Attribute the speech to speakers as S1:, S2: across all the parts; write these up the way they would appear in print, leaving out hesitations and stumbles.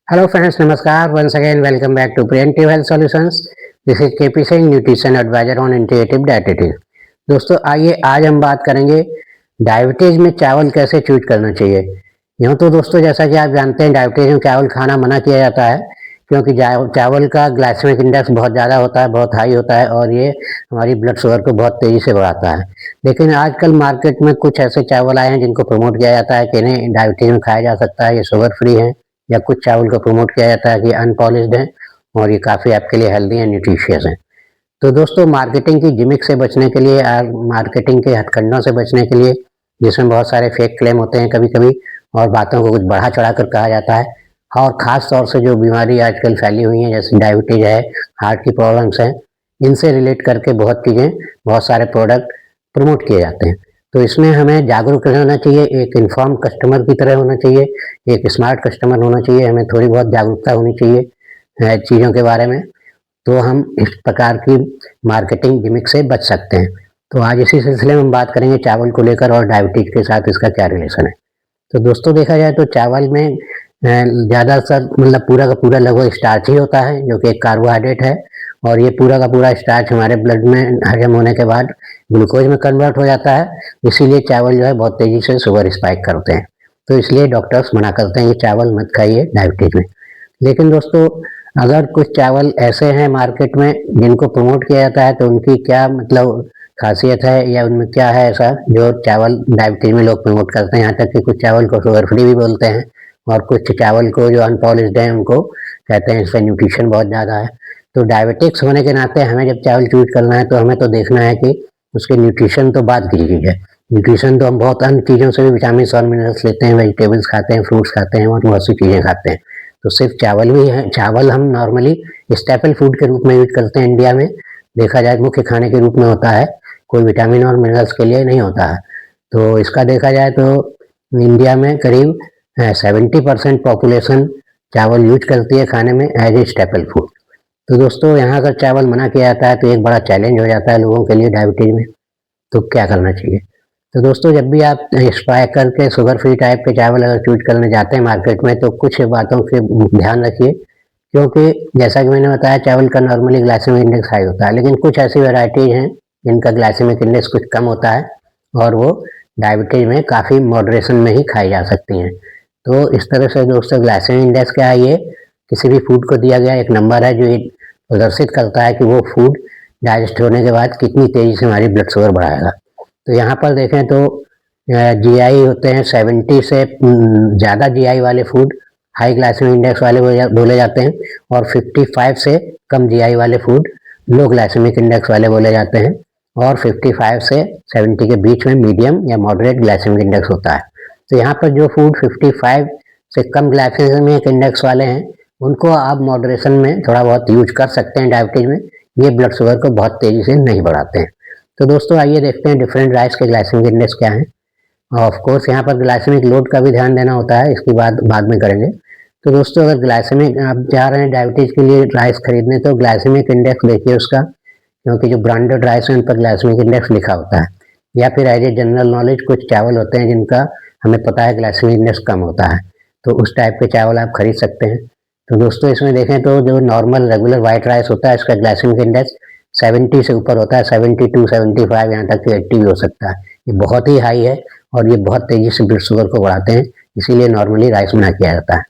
S1: Hello friends, नमस्कार। Once again welcome back to preventive health solutions. This is KP Singh, nutrition advisor on integrative dietitian. दोस्तों आइए आज हम बात करेंगे डायबिटीज में चावल कैसे चूज करना चाहिए। यूँ तो दोस्तों जैसा कि आप जानते हैं डायबिटीज में चावल खाना मना किया जाता है, क्योंकि चावल का ग्लाइसेमिक इंडेक्स बहुत ज़्यादा होता है, बहुत हाई होता है और ये हमारी ब्लड शुगर को बहुत तेज़ी से बढ़ाता है। लेकिन आजकल मार्केट में कुछ ऐसे चावल आए हैं जिनको प्रमोट किया जाता है कि इन्हें डायबिटीज में खाया जा सकता है, ये शुगर फ्री है। या कुछ चावल को प्रमोट किया जाता है कि अनपॉलिश्ड हैं और ये काफ़ी आपके लिए हेल्दी एंड न्यूट्रिशियस हैं। तो दोस्तों मार्केटिंग की जिमिक से बचने के लिए और मार्केटिंग के हथकंडों से बचने के लिए, जिसमें बहुत सारे फेक क्लेम होते हैं कभी कभी और बातों को कुछ बढ़ा चढ़ा कर कहा जाता है, और ख़ास तौर से जो बीमारी आजकल फैली हुई हैं जैसे डायबिटीज है, हार्ट की प्रॉब्लम्स हैं, इनसे रिलेट करके बहुत चीज़ें, बहुत सारे प्रोडक्ट प्रमोट किए जाते हैं। तो इसमें हमें जागरूक रहना चाहिए, एक इन्फॉर्म कस्टमर की तरह होना चाहिए, एक स्मार्ट कस्टमर होना चाहिए। हमें थोड़ी बहुत जागरूकता होनी चाहिए चीज़ों के बारे में, तो हम इस प्रकार की मार्केटिंग गिमिक से बच सकते हैं। तो आज इसी सिलसिले में हम बात करेंगे चावल को लेकर और डायबिटीज के साथ इसका क्या रिलेशन है। तो दोस्तों देखा जाए तो चावल में ज़्यादातर मतलब पूरा का पूरा लगभग स्टार्च ही होता है, जो कि एक कार्बोहाइड्रेट है, और ये पूरा का पूरा स्टार्च हमारे ब्लड में हजम होने के बाद ग्लूकोज में कन्वर्ट हो जाता है। इसीलिए चावल जो है बहुत तेज़ी से शुगर स्पाइक करते हैं। तो इसलिए डॉक्टर्स मना करते हैं कि चावल मत खाइए डायबिटीज में। लेकिन दोस्तों अगर कुछ चावल ऐसे हैं मार्केट में जिनको प्रमोट किया जाता है, तो उनकी क्या मतलब खासियत है या उनमें क्या है ऐसा जो चावल डायबिटीज में लोग प्रमोट करते हैं। यहाँ तक कि कुछ चावल को शुगर फ्री भी बोलते हैं और कुछ चावल को जो अनपॉलिश्ड है उनको कहते हैं इसमें न्यूट्रिशन बहुत ज़्यादा है। तो डायबिटिक्स होने के नाते हमें जब चावल चूज करना है तो हमें तो देखना है कि उसके न्यूट्रिशन तो बात की चीज़ है। न्यूट्रिशन तो हम बहुत अन्य चीज़ों से भी विटामिन और मिनरल्स लेते हैं, वेजिटेबल्स खाते हैं, फ्रूट्स खाते हैं और बहुत सी चीज़ें खाते हैं। तो सिर्फ चावल भी है, चावल हम नॉर्मली स्टेपल फूड के रूप में यूज करते हैं इंडिया में, देखा जाए मुख्य खाने के रूप में होता है, कोई विटामिन और मिनरल्स के लिए नहीं होता है। तो इसका देखा जाए तो इंडिया में करीब 70% पॉपुलेशन चावल यूज करती है खाने में एज ए स्टेपल फूड। तो दोस्तों यहाँ अगर चावल मना किया जाता है तो एक बड़ा चैलेंज हो जाता है लोगों के लिए डायबिटीज में। तो क्या करना चाहिए? तो दोस्तों जब भी आप स्पाइक करके शुगर फ्री टाइप के चावल अगर चूज करने जाते हैं मार्केट में, तो कुछ बातों के ध्यान रखिए, क्योंकि जैसा कि मैंने बताया चावल का नॉर्मली ग्लाइसेमिक इंडेक्स हाई होता है, लेकिन कुछ ऐसी वेराइटीज हैं जिनका ग्लाइसेमिक इंडेक्स कुछ कम होता है और वो डायबिटीज में काफ़ी मॉडरेशन में ही खाई जा सकती हैं। तो इस तरह से दोस्तों ग्लाइसेमिक इंडेक्स क्या है, ये किसी भी फूड को दिया गया एक नंबर है जो ये प्रदर्शित करता है कि वो फूड डाइजेस्ट होने के बाद कितनी तेज़ी से हमारी ब्लड शुगर बढ़ाएगा। तो यहाँ पर देखें तो जीआई होते हैं 70 से ज़्यादा जीआई वाले फूड हाई ग्लाइसेमिक इंडेक्स वाले बोले जाते हैं, और 55 से कम जीआई वाले फूड लो ग्लाइसेमिक इंडेक्स वाले बोले जाते हैं, और 55 से 70 के बीच में मीडियम या मॉडरेट ग्लाइसेमिक इंडेक्स होता है। तो यहाँ पर जो फूड 55 से कम ग्लाइसेमिक इंडेक्स वाले हैं उनको आप मॉडरेशन में थोड़ा बहुत यूज कर सकते हैं डायबिटीज में, ये ब्लड शुगर को बहुत तेज़ी से नहीं बढ़ाते हैं। तो दोस्तों आइए देखते हैं डिफरेंट राइस के ग्लाइसेमिक इंडेक्स क्या हैं। ऑफ कोर्स यहाँ पर ग्लाइसेमिक लोड का भी ध्यान देना होता है, इसकी बात बाद में करेंगे। तो दोस्तों अगर ग्लाइसेमिक आप जा रहे हैं डायबिटीज के लिए राइस खरीदने, तो ग्लाइसेमिक इंडेक्स देखिए उसका, क्योंकि जो ब्रांडेड राइस है उन पर ग्लाइसेमिक इंडेक्स लिखा होता है, या फिर एज ए जनरल नॉलेज कुछ चावल होते हैं जिनका हमें पता है ग्लाइसेमिक इंडेक्स कम होता है, तो उस टाइप के चावल आप खरीद सकते हैं। तो दोस्तों इसमें देखें तो जो नॉर्मल रेगुलर वाइट राइस होता है इसका ग्लाइसेमिक इंडेक्स 70 से ऊपर होता है, 72, 75, यहाँ तक कि 80 भी हो सकता है। ये बहुत ही हाई है और ये बहुत तेज़ी से ब्लड शुगर को बढ़ाते हैं, इसीलिए नॉर्मली राइस मना किया जाता है।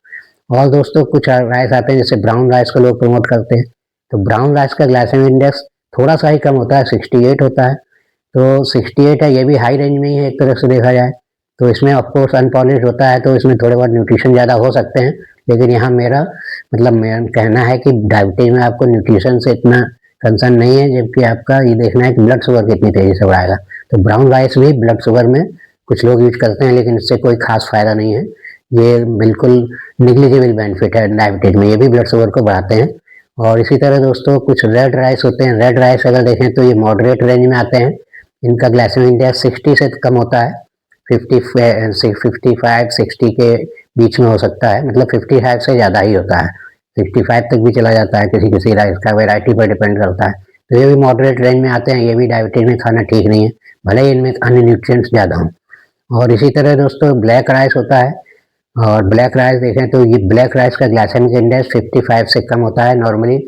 S1: और दोस्तों कुछ राइस आते हैं जैसे ब्राउन राइस को लोग प्रमोट करते हैं, तो ब्राउन राइस का ग्लाइसेमिक इंडेक्स थोड़ा सा ही कम होता है, 68 होता है। तो 68 है, ये भी हाई रेंज में ही है एक तरह से देखा जाए। तो इसमें ऑफकोर्स अनपॉलिश्ड होता है तो इसमें थोड़े बहुत न्यूट्रिशन ज़्यादा हो सकते हैं, लेकिन यहाँ मेरा कहना है कि डायबिटीज में आपको न्यूट्रिशन से इतना कंसर्न नहीं है, जबकि आपका ये देखना है कि ब्लड शुगर कितनी तेज़ी से बढ़ाएगा। तो ब्राउन राइस भी ब्लड शुगर में कुछ लोग यूज करते हैं, लेकिन इससे कोई खास फायदा नहीं है, ये बिल्कुल निग्लिजिबल बेनिफिट है डायबिटीज में, ये भी ब्लड शुगर को बढ़ाते हैं। और इसी तरह दोस्तों कुछ रेड राइस होते हैं, रेड राइस अगर देखें तो ये मॉडरेट रेंज में आते हैं, इनका ग्लाइसेमिक इंडेक्स 60 से कम होता है, 55 60 के बीच में हो सकता है, मतलब 55 से ज़्यादा ही होता है, 65 तक भी चला जाता है, किसी किसी राइस का वैरायटी पर डिपेंड करता है। तो ये भी मॉडरेट रेंज में आते हैं, ये भी डायबिटीज में खाना ठीक नहीं है, भले ही इनमें अन्य न्यूट्रिएंट्स ज़्यादा हों। और इसी तरह दोस्तों ब्लैक राइस होता है, और ब्लैक राइस देखें तो ये ब्लैक राइस का ग्लाइसेमिक इंडेक्स 55 से कम होता है, नॉर्मली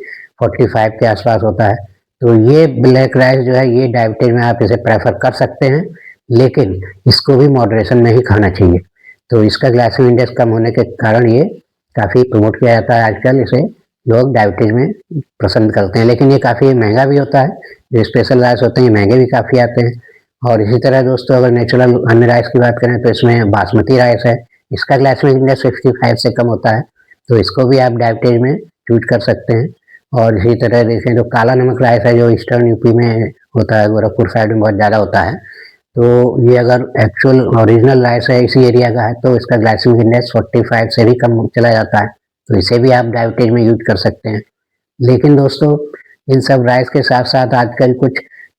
S1: 45 के आसपास होता है। तो ये ब्लैक राइस जो है ये डायबिटीज में आप इसे प्रेफर कर सकते हैं, लेकिन इसको भी मॉडरेशन में ही खाना चाहिए। तो इसका ग्लाइसेमिक इंडेक्स कम होने के कारण ये काफ़ी प्रमोट किया जाता है आजकल, इसे लोग डायबिटीज में पसंद करते हैं, लेकिन ये काफ़ी महंगा भी होता है। जो स्पेशल राइस होते हैं ये महंगे भी काफ़ी आते हैं। और इसी तरह दोस्तों अगर नेचुरल अन्य राइस की बात करें तो इसमें बासमती राइस है, इसका ग्लाइसेमिक इंडेक्स 65 से कम होता है, तो इसको भी आप डायबिटीज में यूज कर सकते हैं। और इसी तरह देखें तो काला नमक राइस है जो ईस्टर्न यूपी में होता है, गोरखपुर साइड में बहुत ज़्यादा होता है। तो ये अगर एक्चुअल ओरिजिनल राइस है इसी एरिया का है तो इसका ग्लाइसेमिक इंडेक्स 45 से भी कम चला जाता है, तो इसे भी आप डायबिटीज में यूज कर सकते हैं। लेकिन दोस्तों इन सब राइस के साथ साथ आजकल कुछ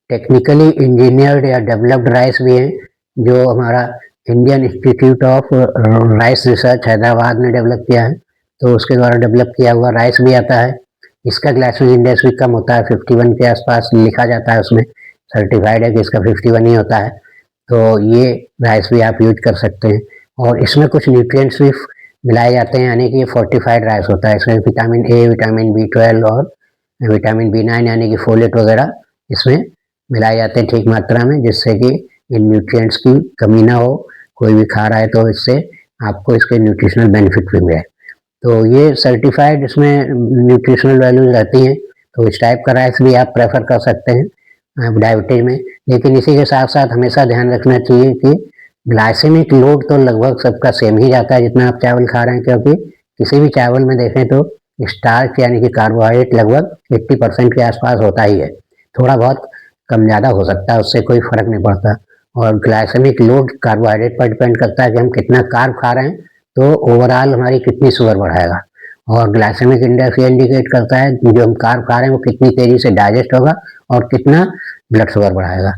S1: टेक्निकली इंजीनियर्ड या डेवलप्ड राइस भी हैं, जो हमारा Indian institute of rice research Hyderabad ने डेवलप किया है। तो उसके द्वारा डेवलप किया हुआ राइस भी आता है, इसका ग्लाइसेमिक इंडेक्स भी कम होता है, 51 के आसपास लिखा जाता है, उसमें सर्टिफाइड है कि इसका 51 ही होता है। तो ये राइस भी आप यूज कर सकते हैं। और इसमें कुछ न्यूट्रिएंट्स भी मिलाए जाते हैं, यानी कि ये फोर्टिफाइड राइस होता है। इसमें विटामिन ए, विटामिन B12 और विटामिन B9 यानी कि फोलेट वगैरह इसमें मिलाए जाते हैं ठीक मात्रा में, जिससे कि इन न्यूट्रिएंट्स की कमी ना हो। कोई भी खा रहा है तो इससे आपको इसके न्यूट्रिशनल बेनिफिट भी मिले। तो ये सर्टिफाइड इसमें न्यूट्रिशनल वैल्यूज रहती हैं, तो इस टाइप का राइस भी आप प्रेफर कर सकते हैं डायबिटीज में। लेकिन इसी के साथ साथ हमेशा ध्यान रखना चाहिए कि ग्लाइसेमिक लोड तो लगभग सबका सेम ही जाता है जितना आप चावल खा रहे हैं, क्योंकि किसी भी चावल में देखें तो स्टार्च यानी कि कार्बोहाइड्रेट लगभग 80% के आसपास होता ही है। थोड़ा बहुत कम ज़्यादा हो सकता है, उससे कोई फर्क नहीं पड़ता। और ग्लाइसेमिक लोड कार्बोहाइड्रेट पर डिपेंड करता है कि हम कितना कार्ब खा रहे हैं, तो ओवरऑल हमारी कितनी शुगर बढ़ाएगा। और ग्लाइसेमिक इंडेक्स ये इंडिकेट करता है कि जो हम कार्ब खा रहे हैं वो कितनी तेज़ी से डाइजेस्ट होगा और कितना ब्लड शुगर बढ़ाएगा।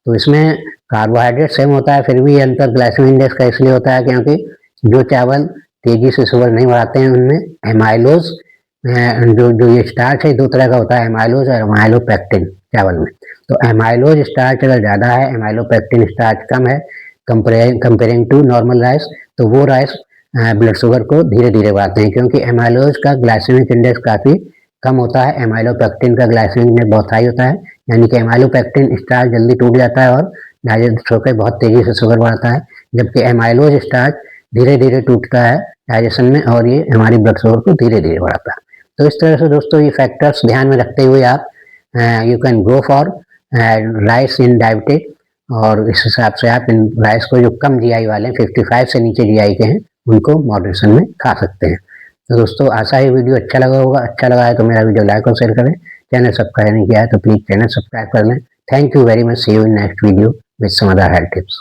S1: तो इसमें कार्बोहाइड्रेट सेम होता है, फिर भी ये अंतर ग्लाइसेमिक इंडेक्स का इसलिए होता है क्योंकि जो चावल तेज़ी से शुगर नहीं बढ़ाते हैं उनमें एमाइलोज, जो ये स्टार्च है दो तरह का होता है, एमाइलोज और एमाइलोपेक्टिन चावल में। तो एमाइलोज स्टार्च अगर ज़्यादा है, एमाइलोपेक्टिन स्टार्च कम है कंपेयरिंग टू नॉर्मल राइस, तो वो राइस ब्लड शुगर को धीरे धीरे बढ़ाते हैं, क्योंकि एमाइलोज का ग्लाइसेमिक इंडेक्स काफ़ी कम होता है, एमाइलोपेक्टिन का ग्लाइसेमिक इंडेक्स बहुत हाई होता है। यानी कि एमाइलोपेक्टिन स्टार्च जल्दी टूट जाता है और डाइजेस्ट होकर बहुत तेज़ी से शुगर बढ़ाता है, जबकि एमाइलोज स्टार्च धीरे धीरे टूटता है डाइजेशन में और ये हमारी ब्लड शुगर को धीरे धीरे बढ़ाता है। तो इस तरह से दोस्तों ये फैक्टर्स ध्यान में रखते हुए आप you can go for rice in diabetic, और इस हिसाब से आप इन राइस को जो कम जीआई वाले 55 से नीचे जीआई के हैं उनको मॉडरेशन में खा सकते हैं। तो दोस्तों आशा है वीडियो अच्छा लगा होगा, अच्छा लगा है तो मेरा वीडियो लाइक और शेयर करें, चैनल सब्सक्राइब नहीं किया है तो प्लीज़ चैनल सब्सक्राइब कर लें। Thank you very much, see you in next video with some other health tips.